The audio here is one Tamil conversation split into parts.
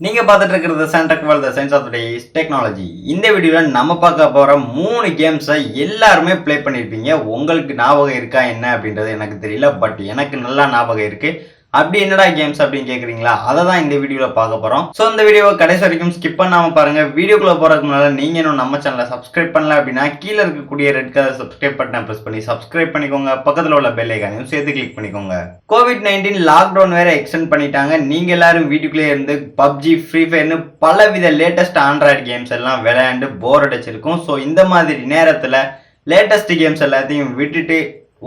நீங்க பார்த்துட்டு இருக்கிறது Shantechworld the science of today's technology. இந்த வீடியோல நம்ம பார்க்க போற 3 கேம்ஸை எல்லாருமே ப்ளே பண்ணிருப்பீங்க. உங்களுக்கு ஞாபகம் இருக்கா என்ன அப்படின்றது எனக்கு தெரியல, பட் எனக்கு நல்லா ஞாபகம் இருக்கு. அப்படி என்னடா கேம்ஸ் அப்படின்னு கேக்குறீங்களா? அதை தான் இந்த வீடியோல பார்க்க போறோம். சோ இந்த வீடியோவை கடைசி வரைக்கும் ஸ்கிப் பண்ணாம பாருங்க. வீடியோக்குள்ள போறதுக்கு முன்னால நீங்க இன்னும் நம்ம சேனலை சப்ஸ்கிரைப் பண்ணல அப்படின்னா கீழே இருக்கக்கூடிய ரெட் கலர் சப்ஸ்கிரைப் பட்டனை பிரஸ் பண்ணி சப்ஸ்கிரைப் பண்ணிக்கோங்க. பக்கத்துல உள்ள பெல் ஐகானையும் சேர்த்து கிளிக் பண்ணிக்கோங்க. COVID-19 லாக்டவுன் வேற எக்ஸ்டெண்ட் பண்ணிட்டாங்க. நீங்க எல்லாரும் வீட்டுக்குள்ளே இருந்து பப்ஜி, ஃப்ரீ ஃபயர்னு பலவித லேட்டஸ்ட் ஆண்ட்ராய்டு கேம்ஸ் எல்லாம் விளையாண்டு போர் அடிச்சிருக்கும். ஸோ இந்த மாதிரி நேரத்துல லேட்டஸ்ட் கேம்ஸ் எல்லாத்தையும் விட்டுட்டு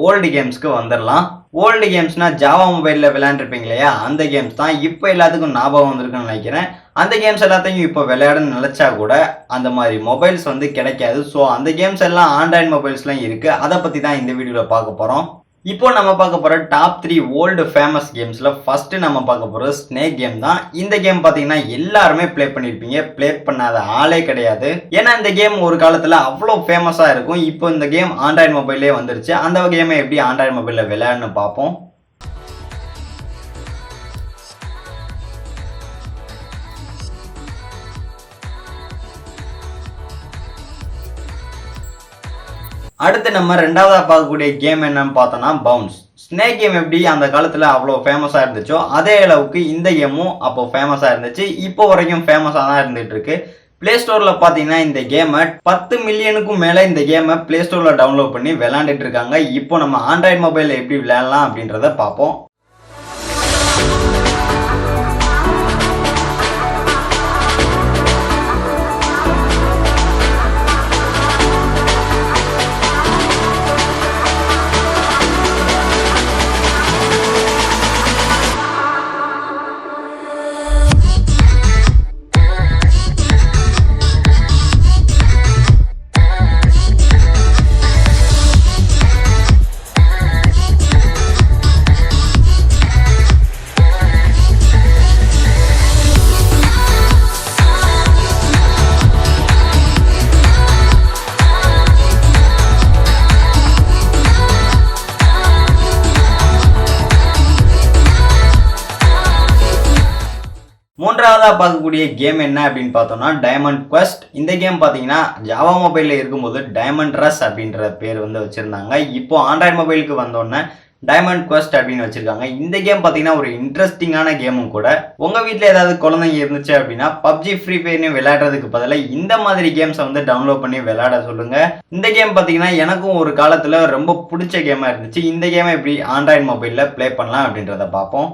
ஓல்டு கேம்ஸ்க்கு வந்துடலாம். ஓல்டு கேம்ஸ்னா ஜாவா மொபைல்ல விளையாண்டுருப்பீங்க இல்லையா, அந்த கேம்ஸ் தான் இப்போ எல்லாத்துக்கும் ஞாபகம் வந்திருக்குன்னு நினைக்கிறேன். அந்த கேம்ஸ் எல்லாத்தையும் இப்போ விளையாடணும்னு நினைச்சா கூட அந்த மாதிரி மொபைல்ஸ் கிடைக்காது. ஸோ அந்த கேம்ஸ் எல்லாம் ஆண்ட்ராய்டு மொபைல்ஸ்லாம் இருக்கு. அதை பத்தி தான் இந்த வீடியோல பார்க்க போறோம். இப்போ நம்ம பார்க்க போற டாப் 3 ஓல்டு ஃபேமஸ் கேம்ஸ்ல ஃபர்ஸ்ட் நம்ம பார்க்க போறது ஸ்னேக் கேம் தான். இந்த கேம் பாத்தீங்கன்னா எல்லாருமே ப்ளே பண்ணிருப்பீங்க. ப்ளே பண்ணாத ஆளே கிடையாது. ஏன்னா இந்த கேம் ஒரு காலத்துல அவ்வளவு ஃபேமஸா இருக்கும். இப்போ இந்த கேம் ஆண்ட்ராய்டு மொபைல்லே வந்துருச்சு. அந்த கேமை எப்படி ஆண்ட்ராய்டு மொபைல்ல விளையாடணும்னு பார்ப்போம். அடுத்து நம்ம ரெண்டாவதா பார்க்கக்கூடிய கேம் என்னன்னு பார்த்தோம்னா பவுன்ஸ். ஸ்னேக் கேம் எப்படி அந்த காலத்துல அவ்வளோ ஃபேமஸா இருந்துச்சோ அதே அளவுக்கு இந்த கேமும் அப்போ ஃபேமஸா இருந்துச்சு. இப்போ வரைக்கும் ஃபேமஸா தான் இருந்துட்டு இருக்கு. பிளே ஸ்டோர்ல பாத்தீங்கன்னா இந்த கேமை 10 மில்லியனுக்கும் மேல இந்த கேமை பிளே ஸ்டோர்ல டவுன்லோட் பண்ணி விளையாண்டுட்டு இருக்காங்க. இப்போ நம்ம ஆண்ட்ராய்டு மொபைல்ல எப்படி விளையாடலாம் அப்படின்றத பார்ப்போம். மூன்றாவதா பார்க்கக்கூடிய கேம் என்ன அப்படின்னு பார்த்தோம்னா டைமண்ட் குவெஸ்ட். இந்த கேம் பார்த்தீங்கன்னா ஜாவா மொபைலில் இருக்கும்போது டைமண்ட் ரஷ் அப்படின்ற பேர் வச்சிருந்தாங்க. இப்போ ஆண்ட்ராய்டு மொபைலுக்கு வந்தோடனே டைமண்ட் குவெஸ்ட் அப்படின்னு வச்சிருக்காங்க. இந்த கேம் பார்த்தீங்கன்னா ஒரு இன்ட்ரெஸ்டிங்கான கேமும் கூட. உங்க வீட்டில் ஏதாவது குழந்தைங்க இருந்துச்சு அப்படின்னா பப்ஜி, ஃப்ரீ ஃபயர்னு விளையாடுறதுக்கு பதிலாக இந்த மாதிரி கேம்ஸை டவுன்லோட் பண்ணி விளையாட சொல்லுங்க. இந்த கேம் பார்த்தீங்கன்னா எனக்கும் ஒரு காலத்தில் ரொம்ப பிடிச்ச கேமாக இருந்துச்சு. இந்த கேமை எப்படி ஆண்ட்ராய்டு மொபைலில் ப்ளே பண்ணலாம் அப்படின்றத பார்ப்போம்.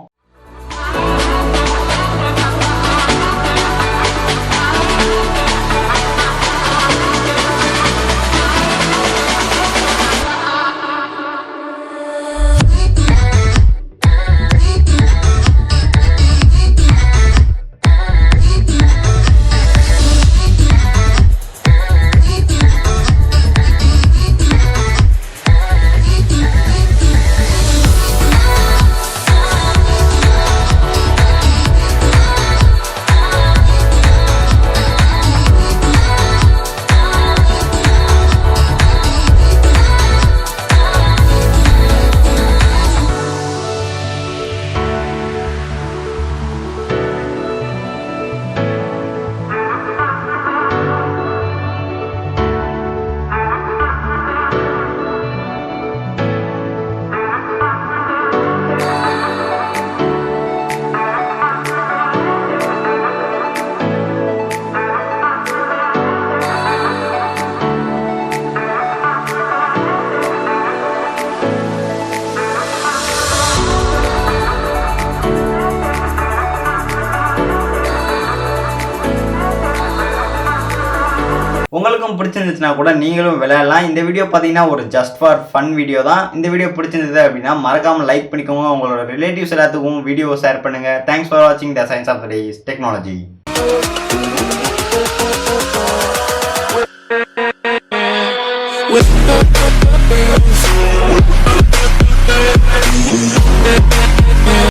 உங்களுக்கும் பிடிச்சிருந்துச்சுன்னா கூட நீங்களும் விளையாடலாம். இந்த வீடியோ பார்த்தீங்கன்னா ஒரு ஜஸ்ட் ஃபார் ஃபன் வீடியோ தான். இந்த வீடியோ பிடிச்சிருந்தது அப்படின்னா மறக்காம லைக் பண்ணிக்கோங்க. உங்களோட ரிலேட்டிவ்ஸ் எல்லாத்துக்கும் வீடியோ ஷேர் பண்ணுங்க. தேங்க்ஸ் ஃபார் வாட்சிங் the science of today's technology. With